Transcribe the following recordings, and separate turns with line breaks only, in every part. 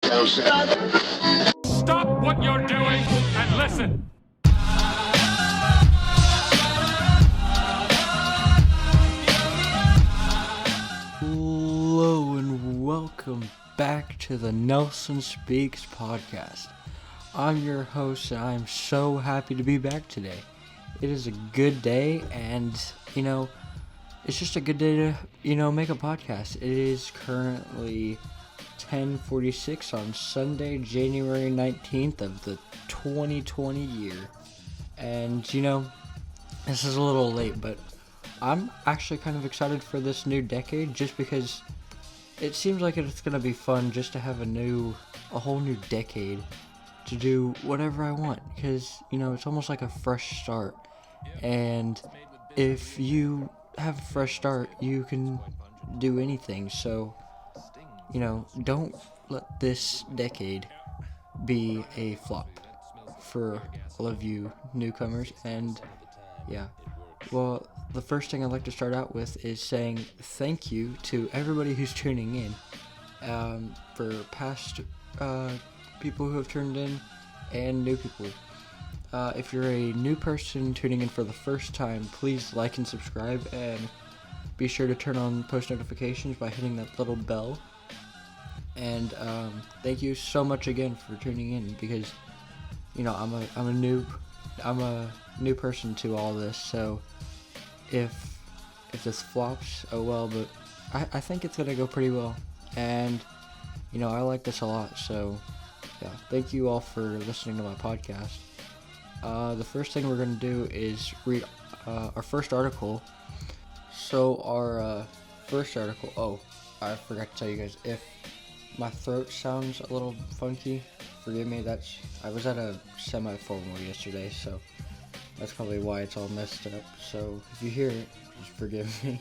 Stop what you're doing and listen.
Hello and welcome back to the Nelson Speaks podcast. I'm your host and I'm so happy to be back today. It is a good day and, it's just a good day to, make a podcast. It is currently 10:46 on Sunday, January 19th of the 2020 year. And, this is a little late, but I'm actually kind of excited for this new decade just because it seems like it's going to be fun just to have a whole new decade to do whatever I want because, it's almost like a fresh start. And if you have a fresh start, you can do anything. So, don't let this decade be a flop for all of you newcomers. And yeah, well, the first thing I'd like to start out with is saying thank you to everybody who's tuning in, for past people who have turned in and new people. If you're a new person tuning in for the first time, please like and subscribe and be sure to turn on post notifications by hitting that little bell. And thank you so much again for tuning in because I'm a new person to all this, so if this flops, oh well, but I think it's gonna go pretty well, and I like this a lot, so yeah, thank you all for listening to my podcast. The first thing we're gonna do is read our first article. So our first article, I forgot to tell you guys, if my throat sounds a little funky, forgive me. I was at a semi-formal yesterday, so that's probably why it's all messed up. So if you hear it, just forgive me.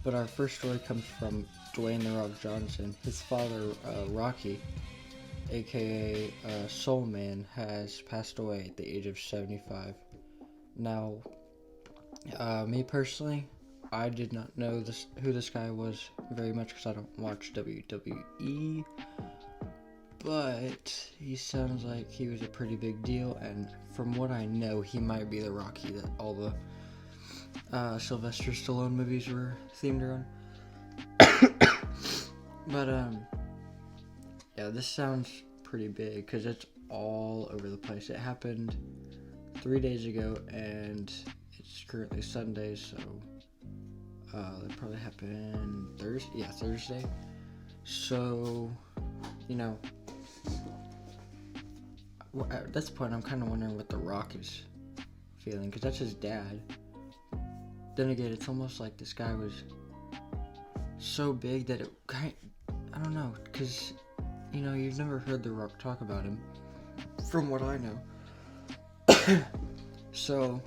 But our first story comes from Dwayne "The Rock" Johnson. His father, Rocky, aka Soul Man, has passed away at the age of 75. Now, me personally, I did not know who this guy was very much because I don't watch WWE, but he sounds like he was a pretty big deal, and from what I know, he might be the Rocky that all the Sylvester Stallone movies were themed around. But yeah, this sounds pretty big because it's all over the place. It happened 3 days ago, and it's currently Sunday, so that probably happened Thursday. So, at this point, I'm kind of wondering what The Rock is feeling, because that's his dad. Then again, it's almost like this guy was so big that I don't know, because, you've never heard The Rock talk about him, from what I know. So,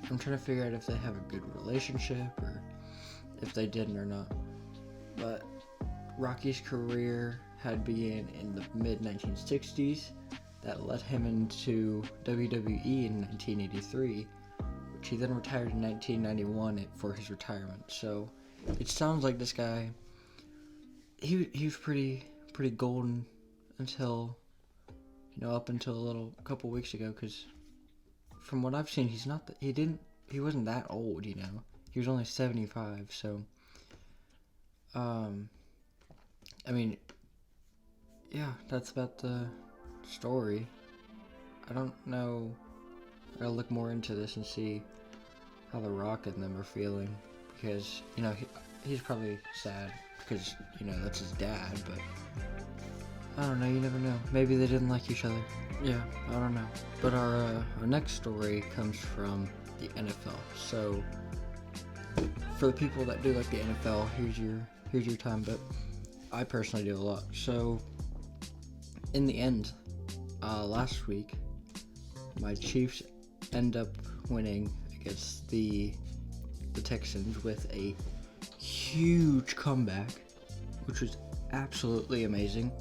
I'm trying to figure out if they have a good relationship, or if they didn't or not. But Rocky's career had begun in the mid-1960s. That led him into WWE in 1983, which he then retired in 1991 for his retirement. So it sounds like this guy, he was pretty golden until, up until a couple weeks ago, because from what I've seen, he wasn't that old, he was only 75, so, yeah, that's about the story. I don't know, I gotta look more into this and see how The Rock and them are feeling, because, he's probably sad, because, that's his dad, but I don't know, you never know. Maybe they didn't like each other. Yeah, I don't know. But our next story comes from the NFL. So, for the people that do like the NFL, here's your time. But I personally do a lot. So, in the end, last week, my Chiefs end up winning against the Texans with a huge comeback, which was absolutely amazing.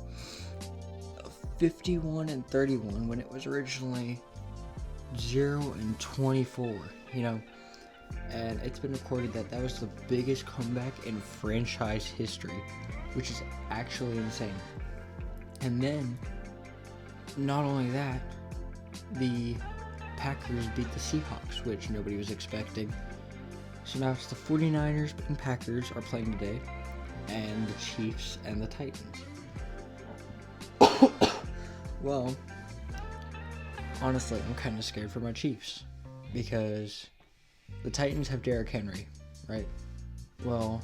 51-31 when it was originally 0-24, and it's been recorded that was the biggest comeback in franchise history, which is actually insane. And then, not only that, the Packers beat the Seahawks, which nobody was expecting. So now it's the 49ers and Packers are playing today, and the Chiefs and the Titans. Well, honestly, I'm kind of scared for my Chiefs, because the Titans have Derrick Henry, right? Well,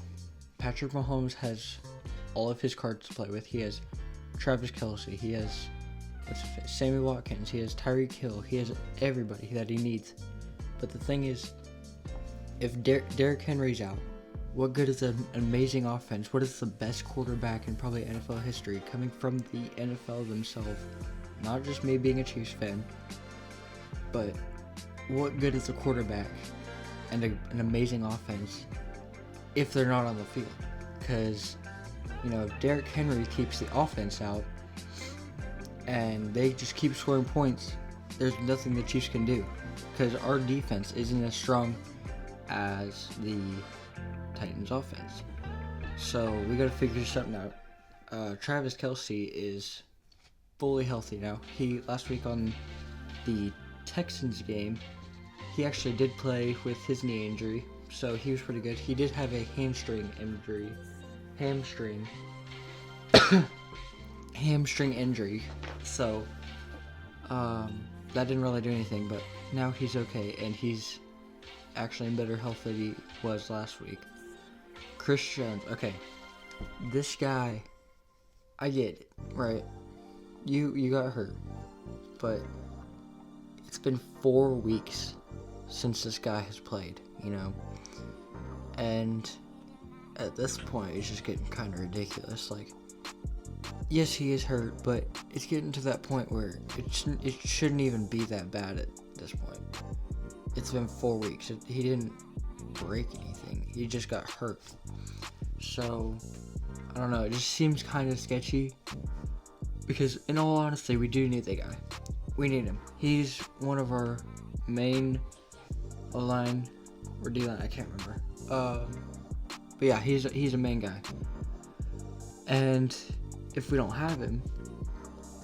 Patrick Mahomes has all of his cards to play with. He has Travis Kelce, he has Sammy Watkins, he has Tyreek Hill, he has everybody that he needs. But the thing is, if Derrick Henry's out, what good is an amazing offense? What is the best quarterback in probably NFL history coming from the NFL themselves? Not just me being a Chiefs fan, but what good is a quarterback and an amazing offense if they're not on the field? Because, if Derrick Henry keeps the offense out and they just keep scoring points, there's nothing the Chiefs can do, because our defense isn't as strong as the Titans offense. So we got to figure something out. Travis Kelce is fully healthy now. Last week on the Texans game, he actually did play with his knee injury, so he was pretty good. He did have a hamstring injury, so that didn't really do anything, but now he's okay, and he's actually in better health than he was last week. Chris Jones, okay, this guy, I get it, right? You got hurt, but it's been 4 weeks since this guy has played, and at this point it's just getting kind of ridiculous. Like, yes, he is hurt, but it's getting to that point where it shouldn't even be that bad at this point. It's been 4 weeks. He didn't break anything. He just got hurt. So, I don't know. It just seems kind of sketchy. Because, in all honesty, we do need the guy. We need him. He's one of our main O-line or D-line. I can't remember. But yeah, he's a main guy. And if we don't have him,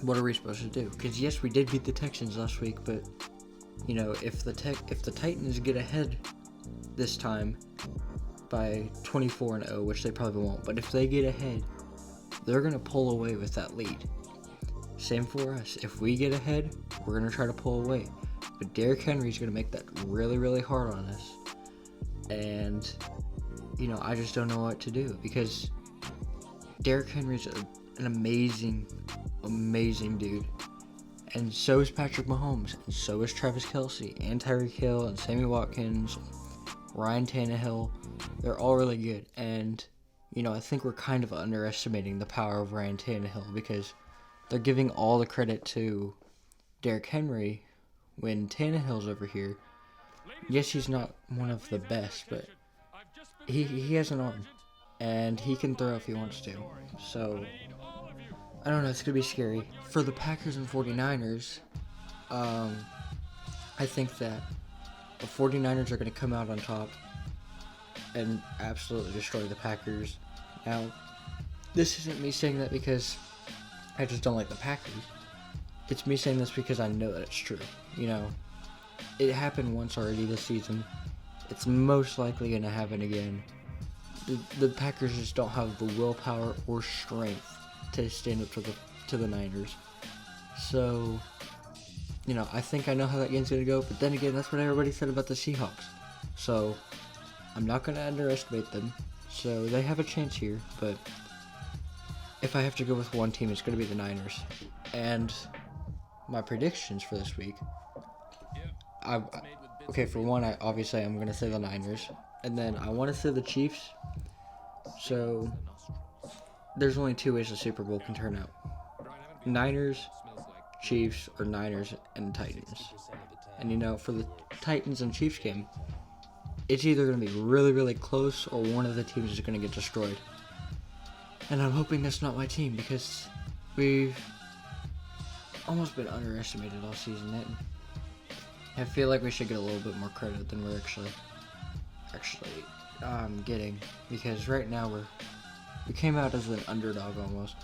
what are we supposed to do? Because yes, we did beat the Texans last week, but if the Titans get ahead this time by 24-0, which they probably won't, but if they get ahead, they're gonna pull away with that lead. Same for us. If we get ahead, we're gonna try to pull away. But Derrick Henry's gonna make that really, really hard on us. And I just don't know what to do, because Derrick Henry's an amazing dude. And so is Patrick Mahomes, and so is Travis Kelce, and Tyreek Hill, and Sammy Watkins, Ryan Tannehill. They're all really good. And, I think we're kind of underestimating the power of Ryan Tannehill, because they're giving all the credit to Derrick Henry when Tannehill's over here. Yes, he's not one of the best, but he has an arm, and he can throw if he wants to. So, I don't know, it's going to be scary. For the Packers and 49ers, I think that the 49ers are going to come out on top and absolutely destroy the Packers. Now, this isn't me saying that because I just don't like the Packers. It's me saying this because I know that it's true. It happened once already this season. It's most likely going to happen again. The Packers just don't have the willpower or strength to stand up to the Niners. So, I think I know how that game's going to go, but then again, that's what everybody said about the Seahawks. So, I'm not going to underestimate them. So, they have a chance here, but if I have to go with one team, it's going to be the Niners. And my predictions for this week, for one, I'm going to say the Niners, and then I want to say the Chiefs. So, there's only 2 ways the Super Bowl can turn out. Niners, Chiefs, or Niners and Titans. And for the Titans and Chiefs game, it's either going to be really, really close, or one of the teams is going to get destroyed. And I'm hoping that's not my team, because we've almost been underestimated all season. And I feel like we should get a little bit more credit than we're actually getting, because right now we came out as an underdog almost.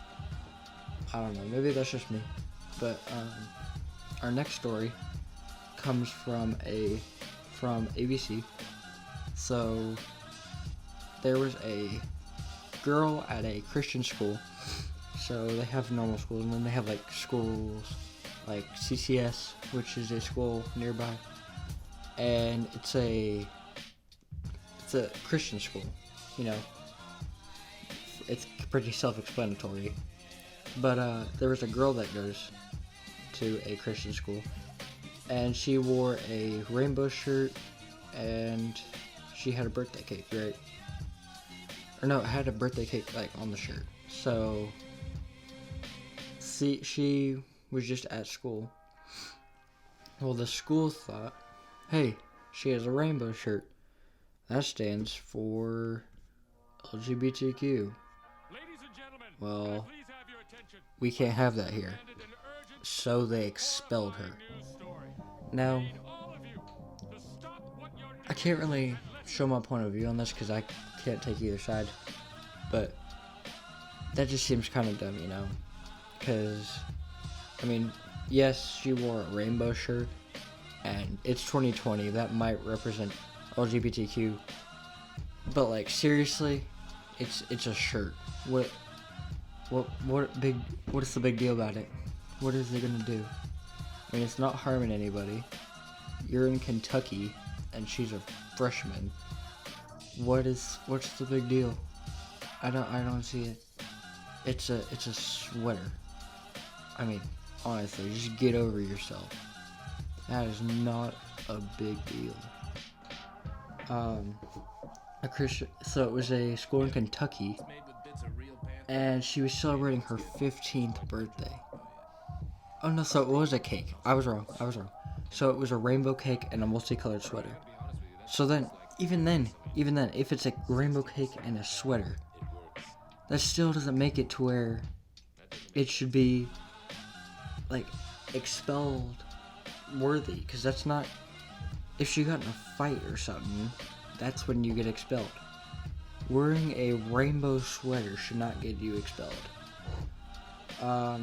I don't know, maybe that's just me. But our next story comes from ABC. So there was a girl at a Christian school. So they have normal schools, and then they have like schools like CCS, which is a school nearby, and it's a Christian school. You know, it's pretty self-explanatory. But there was a girl that goes to a Christian school, and she wore a rainbow shirt, and she had a birthday cake, right? Or no, it had a birthday cake like on the shirt. So, see, she was just at school. Well, the school thought, hey, she has a rainbow shirt. That stands for LGBTQ. Well, we can't have that here. So they expelled her. Now, I can't really show my point of view on this because I can't take either side. But that just seems kind of dumb, you know? Because, I mean, yes, she wore a rainbow shirt, and it's 2020. That might represent LGBTQ. But, like, seriously, it's a shirt. What is the big deal about it? What is it gonna do? I mean, it's not harming anybody. You're in Kentucky, and she's a freshman. What's the big deal? I don't see it. It's a sweater. I mean, honestly, just get over yourself. That is not a big deal. So it was a school in Kentucky, and she was celebrating her 15th birthday. Oh no, so it was a cake. I was wrong. So it was a rainbow cake and a multicolored sweater. So then, even then, if it's a rainbow cake and a sweater, that still doesn't make it to where it should be, like, expelled worthy. Because that's not, if she got in a fight or something, that's when you get expelled. Wearing a rainbow sweater should not get you expelled. A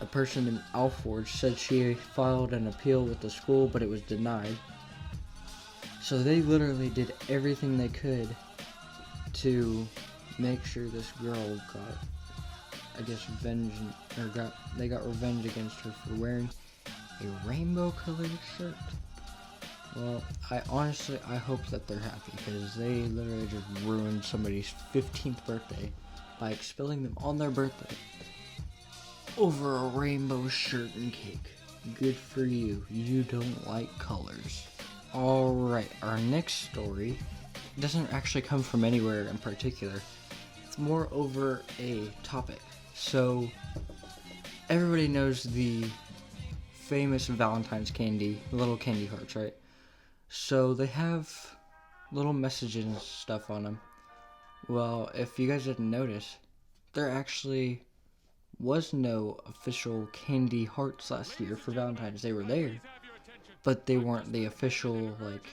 person in Alforge said she filed an appeal with the school, but it was denied. So they literally did everything they could to make sure this girl got, I guess, they got revenge against her for wearing a rainbow-colored shirt. Well, I hope that they're happy, because they literally just ruined somebody's 15th birthday by expelling them on their birthday over a rainbow shirt and cake. Good for you. You don't like colors. Alright, our next story doesn't actually come from anywhere in particular. It's more over a topic. So, everybody knows the famous Valentine's candy, little candy hearts, right? So they have little messages and stuff on them. Well, if you guys didn't notice, there actually was no official candy hearts last year for Valentine's. They were there, but they weren't the official, like,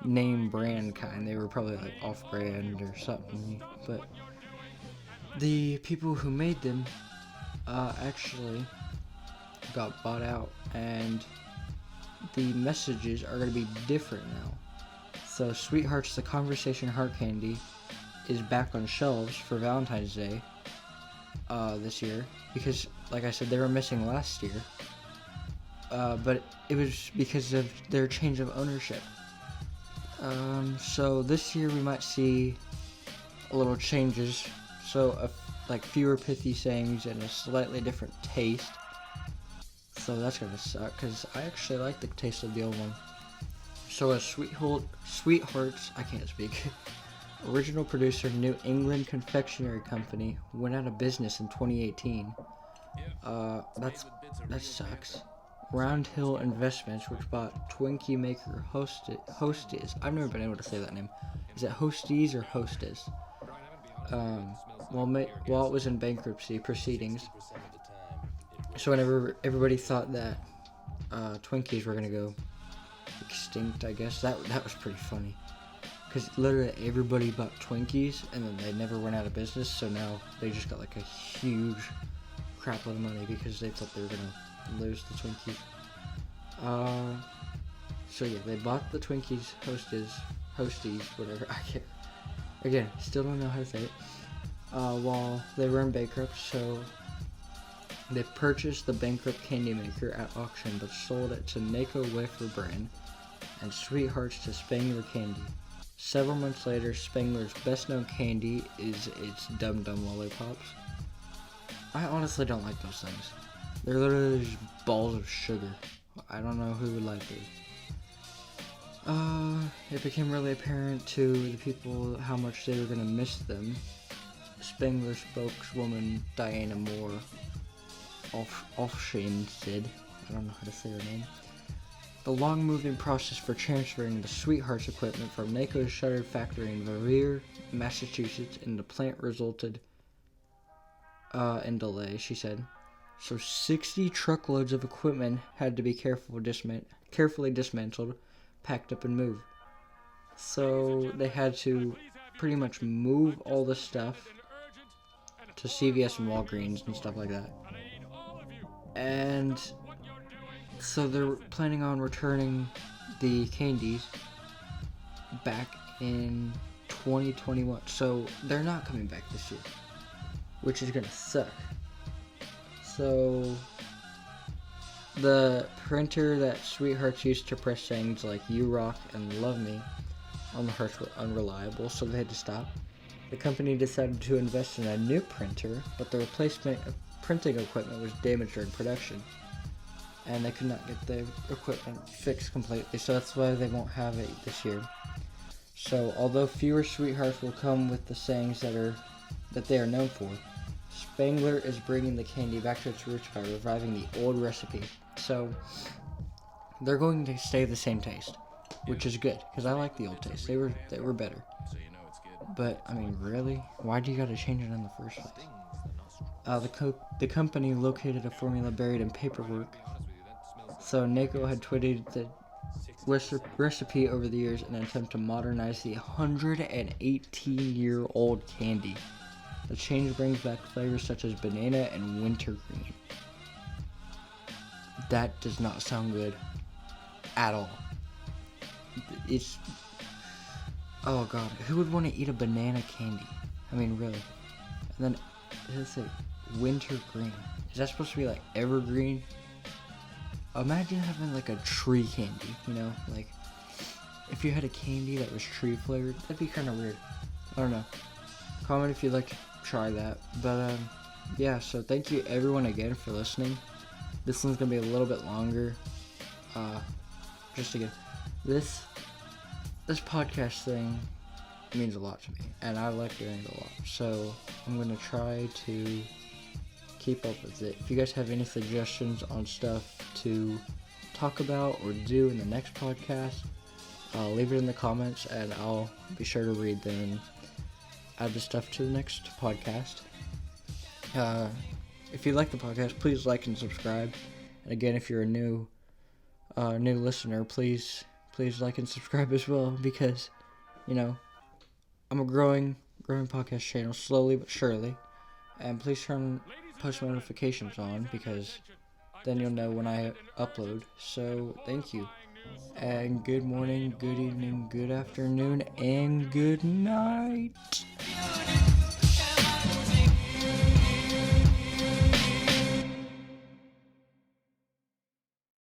name brand kind. They were probably like off-brand or something. But the people who made them actually got bought out, and the messages are going to be different now. So Sweethearts, the Conversation Heart Candy, is back on shelves for Valentine's Day this year, because, like I said, they were missing last year, but it was because of their change of ownership. So this year we might see a little changes, so like fewer pithy sayings and a slightly different taste. So that's gonna suck, because I actually like the taste of the old one. So a Sweethearts, I can't speak, original producer, New England Confectionery Company, went out of business in 2018. That sucks. Round Hill Investments, which bought Twinkie maker Hostess. I've never been able to say that name. Is it Hosties or Hostess? While it was in bankruptcy proceedings. So whenever everybody thought that Twinkies were gonna go extinct, I guess that was pretty funny. because literally everybody bought Twinkies, and then they never went out of business, so now they just got like a huge crap load of money because they thought they were gonna lose the Twinkies. So yeah, they bought the Twinkies, Hosties, whatever, I can't, again, still don't know how to say it, while they were in bankrupt, so they purchased the bankrupt candy maker at auction, but sold it to Naco Wafer Brand and Sweethearts to Spangler Candy. Several months later, Spangler's best-known candy is its Dum Dum Lollipops. I honestly don't like those things. They're literally just balls of sugar. I don't know who would like these. It became really apparent to the people how much they were going to miss them. Spangler spokeswoman Diana Moore Offshane said, I don't know how to say her name, the long-moving process for transferring the Sweethearts equipment from NACO's shuttered factory in Revere, Massachusetts, in the plant resulted in delay, she said. So 60 truckloads of equipment had to be carefully dismantled, packed up, and moved. So they had to pretty much move all the stuff to CVS and Walgreens and stuff like that. And so they're planning on returning the candies back in 2021. So they're not coming back this year, which is gonna suck. So the printer that Sweethearts used to press sayings like "You Rock" and "Love Me" on the hearts were unreliable, so they had to stop. The company decided to invest in a new printer, but the replacement printing equipment was damaged during production, and they could not get the equipment fixed completely, so that's why they won't have it this year. So although fewer Sweethearts will come with the sayings that they are known for, Spangler is bringing the candy back to its roots by reviving the old recipe. So they're going to stay the same taste, which is good, because I like the old taste. They were better. But I mean, really, why do you gotta change it in the first place? The company located a formula buried in paperwork. So NACO had tweeted the recipe over the years in an attempt to modernize the 118-year-old candy. The change brings back flavors such as banana and wintergreen. That does not sound good at all. It's... Oh god, who would want to eat a banana candy? I mean, really. And then, let's say, wintergreen. Is that supposed to be like evergreen? Imagine having like a tree candy, you know? Like, if you had a candy that was tree flavored, that'd be kind of weird. I don't know. Comment if you'd like to try that. But, yeah, so thank you everyone again for listening. This one's gonna be a little bit longer. Just again, this podcast thing means a lot to me, and I like doing it a lot, so I'm going to try to keep up with it. If you guys have any suggestions on stuff to talk about or do in the next podcast, leave it in the comments, and I'll be sure to read them and add the stuff to the next podcast. If you like the podcast, please like and subscribe, and again, if you're a new listener, please like and subscribe as well, because, you know, I'm a growing podcast channel, slowly but surely, and please turn post notifications on, because then you'll know when I upload. So thank you, and good morning, good evening, good afternoon, and good night.